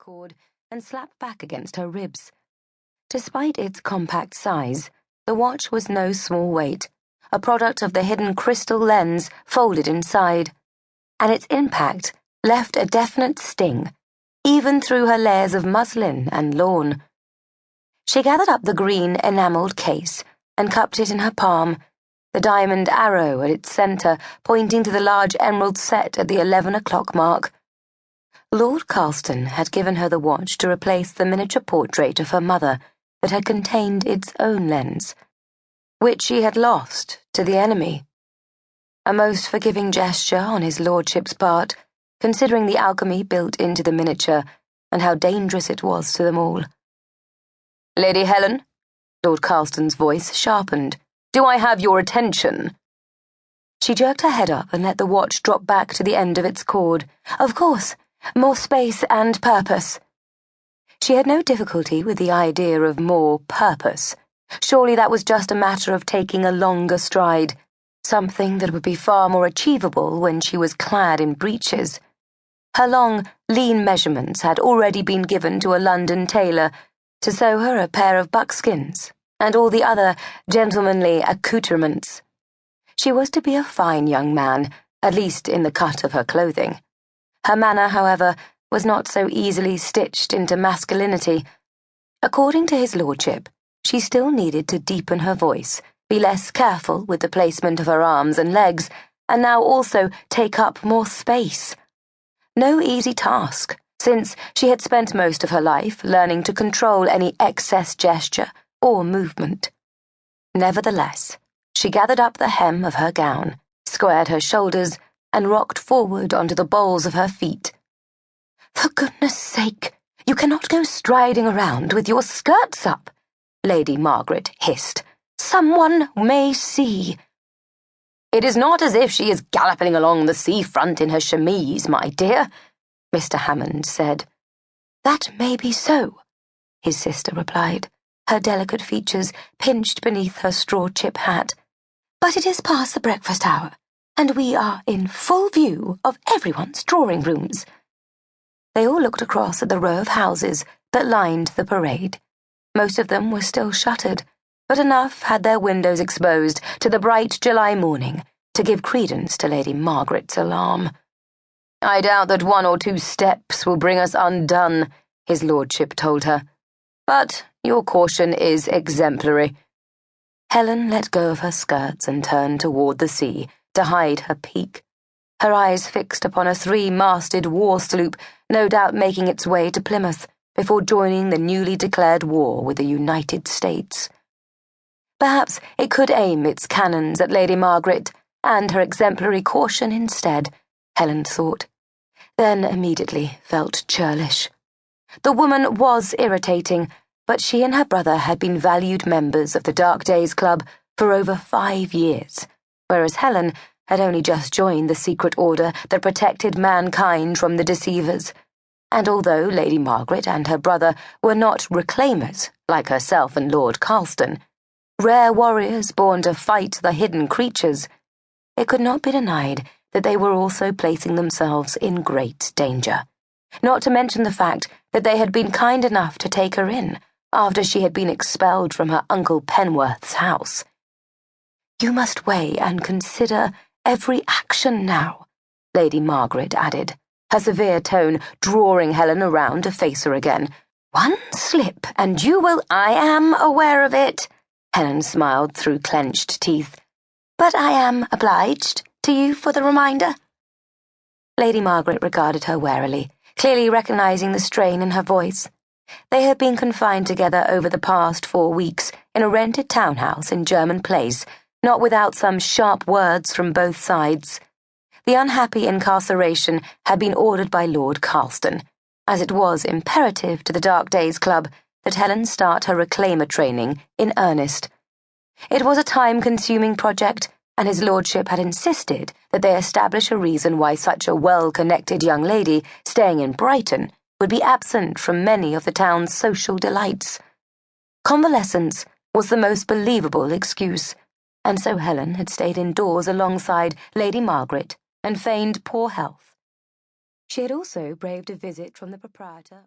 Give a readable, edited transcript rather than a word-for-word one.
cord and slapped back against her ribs. Despite its compact size, the watch was no small weight, a product of the hidden crystal lens folded inside, and its impact left a definite sting, even through her layers of muslin and lawn. She gathered up the green enamelled case and cupped it in her palm, the diamond arrow at its centre pointing to the large emerald set at the 11 o'clock mark. Lord Carlston had given her the watch to replace the miniature portrait of her mother that had contained its own lens, which she had lost to the enemy. A most forgiving gesture on his lordship's part, considering the alchemy built into the miniature and how dangerous it was to them all. "Lady Helen," Lord Carlston's voice sharpened, "do I have your attention?" She jerked her head up and let the watch drop back to the end of its cord. Of course, more space and purpose. She had no difficulty with the idea of more purpose. Surely that was just a matter of taking a longer stride, something that would be far more achievable when she was clad in breeches. Her long, lean measurements had already been given to a London tailor to sew her a pair of buckskins and all the other gentlemanly accoutrements. She was to be a fine young man, at least in the cut of her clothing. Her manner, however, was not so easily stitched into masculinity. According to his lordship, she still needed to deepen her voice, be less careful with the placement of her arms and legs, and now also take up more space. No easy task, since she had spent most of her life learning to control any excess gesture or movement. Nevertheless, she gathered up the hem of her gown, squared her shoulders, and rocked forward onto the balls of her feet. "For goodness sake, you cannot go striding around with your skirts up," Lady Margaret hissed. "Someone may see." "It is not as if she is galloping along the seafront in her chemise, my dear," Mr. Hammond said. "That may be so," his sister replied, her delicate features pinched beneath her straw-chip hat. "But it is past the breakfast hour, and we are in full view of everyone's drawing-rooms." They all looked across at the row of houses that lined the parade. Most of them were still shuttered, but enough had their windows exposed to the bright July morning to give credence to Lady Margaret's alarm. "I doubt that 1 or 2 steps will bring us undone," his lordship told her. "But your caution is exemplary." Helen let go of her skirts and turned toward the sea to hide her peak, her eyes fixed upon a 3-masted war sloop, no doubt making its way to Plymouth before joining the newly declared war with the United States. Perhaps it could aim its cannons at Lady Margaret and her exemplary caution instead, Helen thought, then immediately felt churlish. The woman was irritating, but she and her brother had been valued members of the Dark Days Club for over 5 years, whereas Helen had only just joined the secret order that protected mankind from the Deceivers. And although Lady Margaret and her brother were not reclaimers like herself and Lord Carlston, rare warriors born to fight the hidden creatures, it could not be denied that they were also placing themselves in great danger, not to mention the fact that they had been kind enough to take her in after she had been expelled from her Uncle Penworth's house. "You must weigh and consider every action now," Lady Margaret added, her severe tone drawing Helen around to face her again. "One slip, and you will—" "I am aware of it," Helen smiled through clenched teeth. "But I am obliged to you for the reminder." Lady Margaret regarded her warily, clearly recognizing the strain in her voice. They had been confined together over the past 4 weeks in a rented townhouse in German Place, not without some sharp words from both sides. The unhappy incarceration had been ordered by Lord Carlston, as it was imperative to the Dark Days Club that Helen start her reclaimer training in earnest. It was a time-consuming project, and his lordship had insisted that they establish a reason why such a well-connected young lady staying in Brighton would be absent from many of the town's social delights. Convalescence was the most believable excuse, and so Helen had stayed indoors alongside Lady Margaret and feigned poor health. She had also braved a visit from the proprietor